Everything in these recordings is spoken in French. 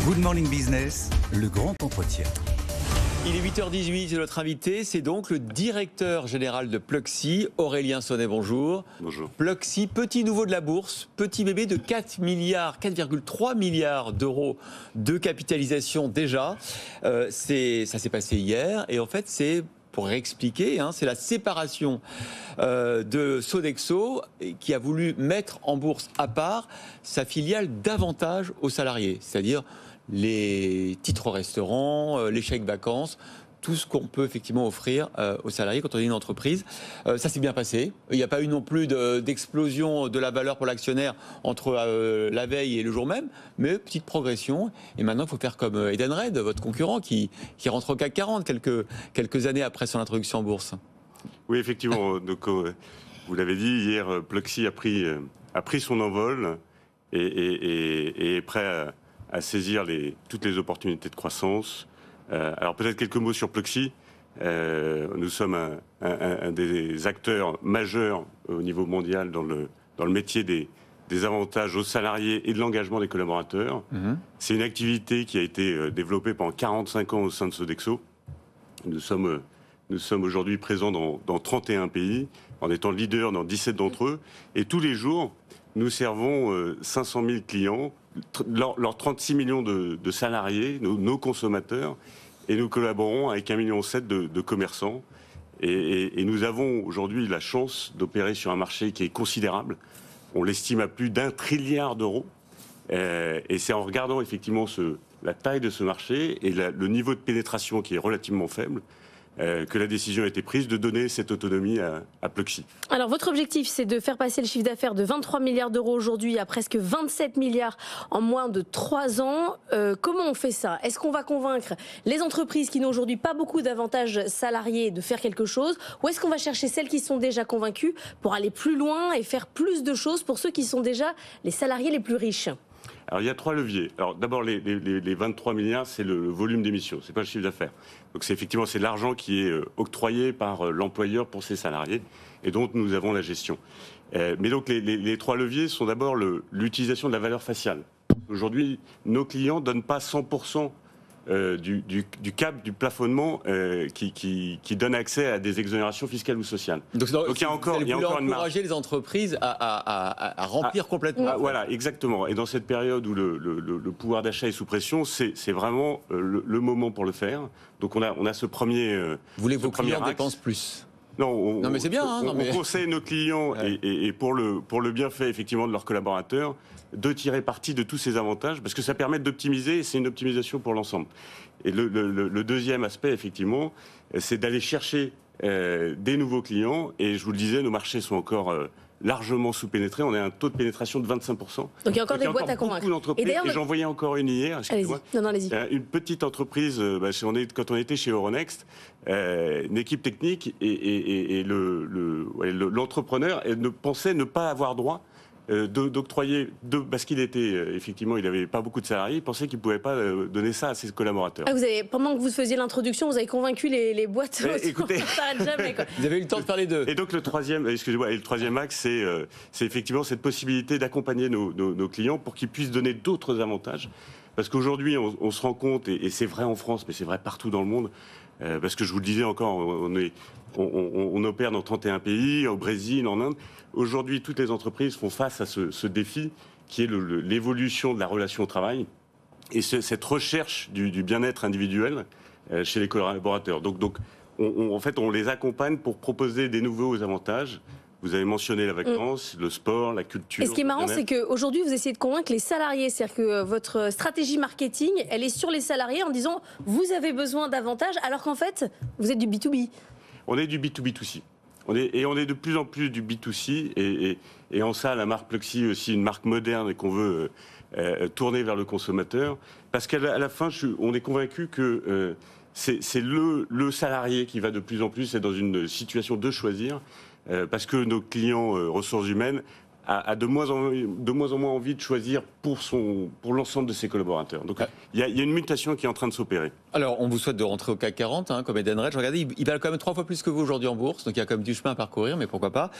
Good Morning Business, le grand entretien. Il est 8h18 et notre invité, c'est donc le directeur général de Pluxee, Aurélien Sonnet, bonjour. Bonjour. Pluxee, petit nouveau de la bourse, petit bébé de 4,3 milliards d'euros de capitalisation déjà. Ça s'est passé hier et en fait c'est... Pour réexpliquer, c'est la séparation de Sodexo qui a voulu mettre en bourse à part sa filiale d'avantages aux salariés, c'est-à-dire les titres restaurants, les chèques vacances, tout ce qu'on peut effectivement offrir aux salariés quand on est une entreprise. Ça s'est bien passé. Il n'y a pas eu non plus d'explosion de la valeur pour l'actionnaire entre la veille et le jour même, mais petite progression. Et maintenant, il faut faire comme Edenred, votre concurrent, qui rentre au CAC 40 quelques années après son introduction en bourse. Oui, effectivement. Donc, vous l'avez dit, hier, Pluxee a pris son envol et est prêt à saisir toutes les opportunités de croissance. Alors peut-être quelques mots sur Pluxee. Nous sommes un des acteurs majeurs au niveau mondial dans le métier des avantages aux salariés et de l'engagement des collaborateurs. C'est une activité qui a été développée pendant 45 ans au sein de Sodexo. Nous sommes aujourd'hui présents dans 31 pays, en étant leader dans 17 d'entre eux. Et tous les jours, nous servons 500 000 clients, leurs 36 millions de salariés, nos consommateurs, et nous collaborons avec 1,7 million de commerçants. Et nous avons aujourd'hui la chance d'opérer sur un marché qui est considérable. On l'estime à plus d'1 trilliard d'euros. Et c'est en regardant effectivement la taille de ce marché et le niveau de pénétration qui est relativement faible que la décision a été prise de donner cette autonomie à Pluxee. Alors votre objectif, c'est de faire passer le chiffre d'affaires de 23 milliards d'euros aujourd'hui à presque 27 milliards en moins de 3 ans. Comment on fait ça? Est-ce qu'on va convaincre les entreprises qui n'ont aujourd'hui pas beaucoup d'avantages salariés de faire quelque chose? Ou est-ce qu'on va chercher celles qui sont déjà convaincues pour aller plus loin et faire plus de choses pour ceux qui sont déjà les salariés les plus riches? Alors il y a 3 leviers. Alors d'abord les 23 milliards, c'est le volume d'émissions, c'est pas le chiffre d'affaires. Donc c'est effectivement l'argent qui est octroyé par l'employeur pour ses salariés et dont nous avons la gestion. Mais donc les 3 leviers sont d'abord l'utilisation de la valeur faciale. Aujourd'hui, nos clients donnent pas 100% du cap du plafonnement qui donne accès à des exonérations fiscales ou sociales. Donc il y a encore une marge. Encourager les entreprises à remplir complètement. Voilà, exactement. Et dans cette période où le pouvoir d'achat est sous pression, c'est vraiment le moment pour le faire. Donc on a ce premier. Vous voulez que vos clients dépensent plus? Non, mais c'est bien. On conseille nos clients et pour le bienfait effectivement de leurs collaborateurs de tirer parti de tous ces avantages parce que ça permet d'optimiser et c'est une optimisation pour l'ensemble. Et le deuxième aspect effectivement, c'est d'aller chercher des nouveaux clients et je vous le disais, nos marchés sont encore largement sous-pénétrés. On a un taux de pénétration de 25%. Donc il y a encore des boîtes à convaincre. Et j'en voyais encore une hier. Allez-y. Une petite entreprise, quand on était chez Euronext, une équipe technique et l'entrepreneur ne pensait ne pas avoir droit d'octroyer, parce qu'il était effectivement, il n'avait pas beaucoup de salariés, il pensait qu'il ne pouvait pas donner ça à ses collaborateurs. Pendant que vous faisiez l'introduction, vous avez convaincu les boîtes. Écoutez, jamais, quoi. Vous avez eu le temps de faire les deux. Et donc le troisième axe, c'est effectivement cette possibilité d'accompagner nos clients pour qu'ils puissent donner d'autres avantages. Parce qu'aujourd'hui, on se rend compte, et c'est vrai en France, mais c'est vrai partout dans le monde, parce que je vous le disais encore, on opère dans 31 pays, au Brésil, en Inde. Aujourd'hui, toutes les entreprises font face à ce défi qui est l'évolution de la relation au travail et cette recherche du bien-être individuel chez les collaborateurs. Donc en fait, on les accompagne pour proposer des nouveaux avantages. Vous avez mentionné la vacance, le sport, la culture. Et ce qui est marrant, c'est qu'aujourd'hui, vous essayez de convaincre les salariés. C'est-à-dire que votre stratégie marketing, elle est sur les salariés en disant « vous avez besoin d'avantages », alors qu'en fait, vous êtes du B2B. On est du B2B2C. On est de plus en plus du B2C. Et en ça, la marque Pluxee est aussi une marque moderne et qu'on veut tourner vers le consommateur. Parce qu'à la fin, on est convaincu que c'est le salarié qui va de plus en plus être dans une situation de choisir. Parce que nos clients ressources humaines a de moins en moins envie de choisir pour l'ensemble de ses collaborateurs. Donc il y a une mutation qui est en train de s'opérer. Alors, on vous souhaite de rentrer au CAC 40, comme Edenred. Regardez, il valent quand même 3 fois plus que vous aujourd'hui en bourse, donc il y a quand même du chemin à parcourir, mais pourquoi pas.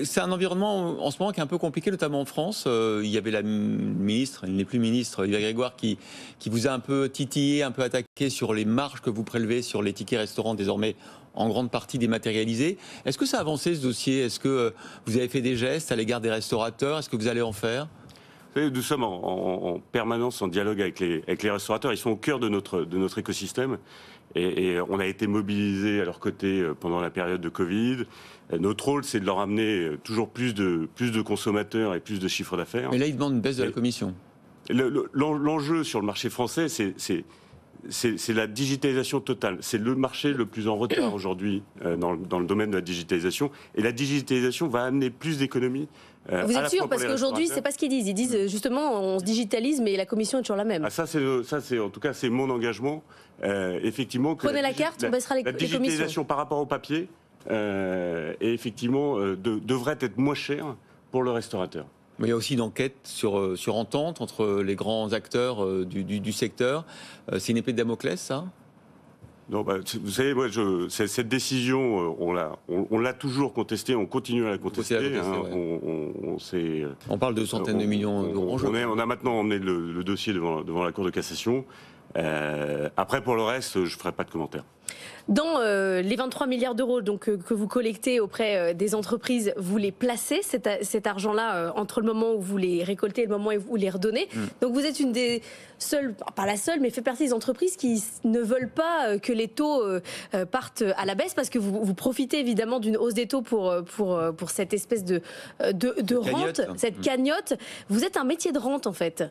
C'est un environnement en ce moment qui est un peu compliqué, notamment en France. Il y avait la ministre, il n'est plus ministre, Olivia Grégoire, qui vous a un peu titillé, un peu attaqué sur les marges que vous prélevez sur les tickets restaurants désormais en grande partie dématérialisés. Est-ce que ça a avancé ce dossier? Est-ce que vous avez fait des gestes à l'égard des restaurateurs? Est-ce que vous allez en faire? Nous sommes en permanence en dialogue avec les restaurateurs. Ils sont au cœur de notre écosystème. Et on a été mobilisés à leur côté pendant la période de Covid. Notre rôle, c'est de leur amener toujours plus de consommateurs et plus de chiffre d'affaires. Mais là, ils demandent une baisse de la commission. L'enjeu sur le marché français, c'est la digitalisation totale. C'est le marché le plus en retard aujourd'hui dans le domaine de la digitalisation. Et la digitalisation va amener plus d'économies. Vous êtes sûr? Parce qu'aujourd'hui, c'est pas ce qu'ils disent. Ils disent justement, on se digitalise, mais la commission est toujours la même. Ah, ça, c'est en tout cas, c'est mon engagement. Effectivement, que prenez la carte, on baissera les commissions. La digitalisation par rapport au papier, et effectivement, devrait être moins chère pour le restaurateur. Mais il y a aussi une enquête sur entente entre les grands acteurs du secteur. C'est une épée de Damoclès, ça? Non, vous savez, moi, cette décision, on l'a toujours contestée, on continue à la contester. On parle de centaines de millions d'euros. On a maintenant emmené le dossier devant la Cour de cassation. Après, pour le reste, je ne ferai pas de commentaires. Dans les 23 milliards d'euros que vous collectez auprès des entreprises, vous les placez, cet argent-là, entre le moment où vous les récoltez et le moment où vous les redonnez. Donc vous êtes une des seules, pas la seule, mais fait partie des entreprises qui ne veulent pas que les taux partent à la baisse, parce que vous profitez évidemment d'une hausse des taux pour cette espèce de rente, cette cagnotte. Vous êtes un métier de rente, en fait.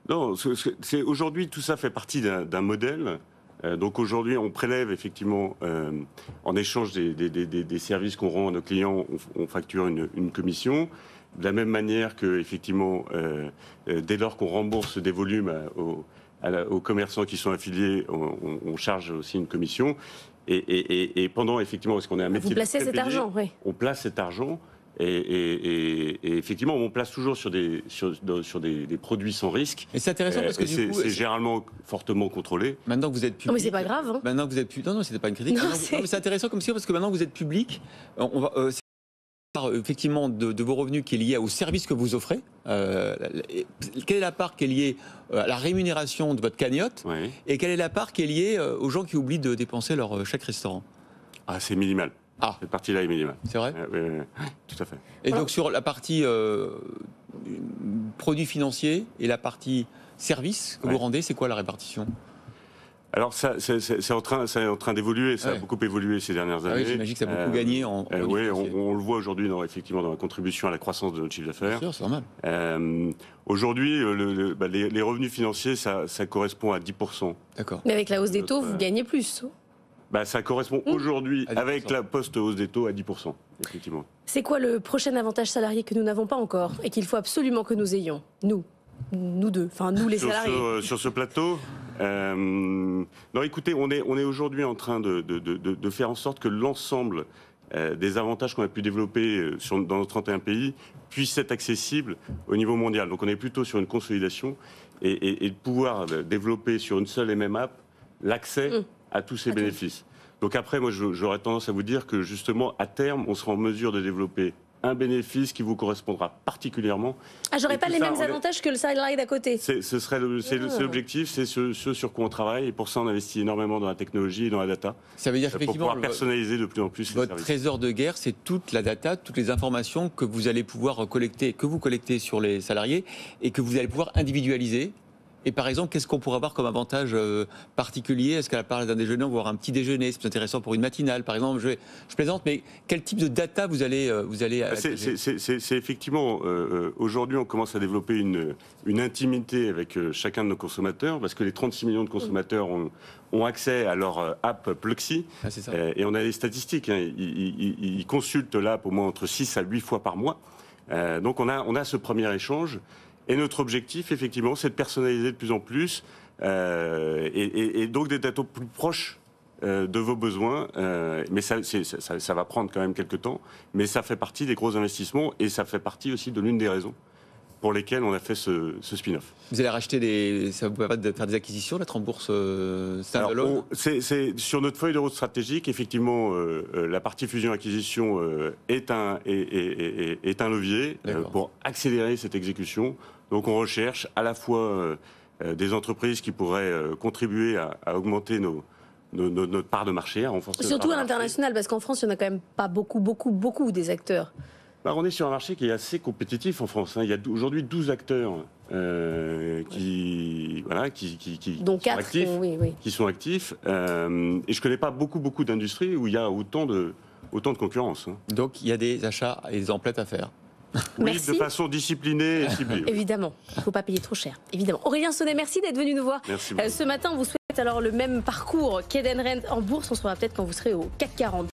Non, aujourd'hui, tout ça fait partie d'un modèle. Donc aujourd'hui, on prélève effectivement, en échange des services qu'on rend à nos clients, on facture une commission. De la même manière que, effectivement, dès lors qu'on rembourse des volumes aux commerçants qui sont affiliés, on charge aussi une commission. Et pendant, effectivement, parce qu'on est un métier... Vous placez cet argent, oui. On place cet argent. Et effectivement, on place toujours sur des produits sans risque. Et c'est intéressant parce que c'est généralement fortement contrôlé. Maintenant que vous êtes public. Non, mais c'est pas grave. Hein. Maintenant que vous êtes public. Non, c'était pas une critique. Non, mais c'est intéressant comme ça parce que maintenant que vous êtes public, on va. Effectivement, de vos revenus qui est lié au service que vous offrez. Quelle est la part qui est liée à la rémunération de votre cagnotte? Oui. Et quelle est la part qui est liée aux gens qui oublient de dépenser leur chèque restaurant? Ah, c'est minimal. Ah. Cette partie-là est minimale. C'est vrai? Oui, tout à fait. Et donc sur la partie produits financiers et la partie services que vous rendez, c'est quoi la répartition? Alors c'est en train d'évoluer, ça a beaucoup évolué ces dernières années. Oui, j'imagine que ça a beaucoup gagné en oui, on le voit aujourd'hui effectivement dans la contribution à la croissance de notre chiffre d'affaires. Bien sûr, c'est normal. Aujourd'hui, les revenus financiers, ça correspond à 10%. D'accord. Mais avec la hausse des taux, vous gagnez plus. Ça correspond aujourd'hui, avec la post-hausse des taux, à 10%, effectivement. C'est quoi le prochain avantage salarié que nous n'avons pas encore et qu'il faut absolument que nous ayons, nous deux, enfin nous les salariés? Sur ce plateau, non, écoutez, on est aujourd'hui en train de faire en sorte que l'ensemble des avantages qu'on a pu développer dans nos 31 pays puissent être accessibles au niveau mondial. Donc on est plutôt sur une consolidation et de pouvoir développer sur une seule et même app l'accès à tous ces bénéfices. Donc après, moi, j'aurais tendance à vous dire que justement, à terme, on sera en mesure de développer un bénéfice qui vous correspondra particulièrement. Ah, j'aurais pas les mêmes avantages que le salarié d'à côté. C'est l'objectif, c'est ce sur quoi on travaille, et pour ça, on investit énormément dans la technologie et dans la data. Ça veut dire pour pouvoir personnaliser de plus en plus les votre services. trésor de guerre, c'est toute la data, toutes les informations que vous allez pouvoir collecter, que vous collectez sur les salariés et que vous allez pouvoir individualiser. Et par exemple, qu'est-ce qu'on pourrait avoir comme avantage particulier? Est-ce qu'à la part d'un déjeuner, on va avoir un petit déjeuner? C'est intéressant pour une matinale, par exemple. Je plaisante, mais quel type de data vous allez c'est effectivement, aujourd'hui, on commence à développer une intimité avec chacun de nos consommateurs, parce que les 36 millions de consommateurs ont accès à leur app Pluxee. Ah, c'est ça. Et on a des statistiques. Ils consultent l'app au moins entre 6 à 8 fois par mois. Donc on a ce premier échange. Et notre objectif, effectivement, c'est de personnaliser de plus en plus et donc d'être plus proche de vos besoins. Mais ça va prendre quand même quelques temps. Mais ça fait partie des gros investissements et ça fait partie aussi de l'une des raisons pour lesquelles on a fait ce spin-off. Vous allez racheter ça vous permet de faire des acquisitions, d'être en bourse standalone? C'est sur notre feuille de route stratégique, effectivement, la partie fusion-acquisition est un levier pour accélérer cette exécution. Donc on recherche à la fois des entreprises qui pourraient contribuer à augmenter notre part de marché, à renforcer surtout à l'international, parce qu'en France, il n'y en a quand même pas beaucoup des acteurs. On est sur un marché qui est assez compétitif en France. Il y a aujourd'hui 12 acteurs qui dont sont actifs. Qui sont actifs. Et je ne connais pas beaucoup d'industries où il y a autant de concurrence. Donc il y a des achats et des emplettes à faire. Oui, de façon disciplinée et ciblée. Évidemment, il ne faut pas payer trop cher. Évidemment. Aurélien Sonet, merci d'être venu nous voir. Merci ce matin. On vous souhaite alors le même parcours qu'Edenred en bourse. On se revoit peut-être quand vous serez au CAC 40.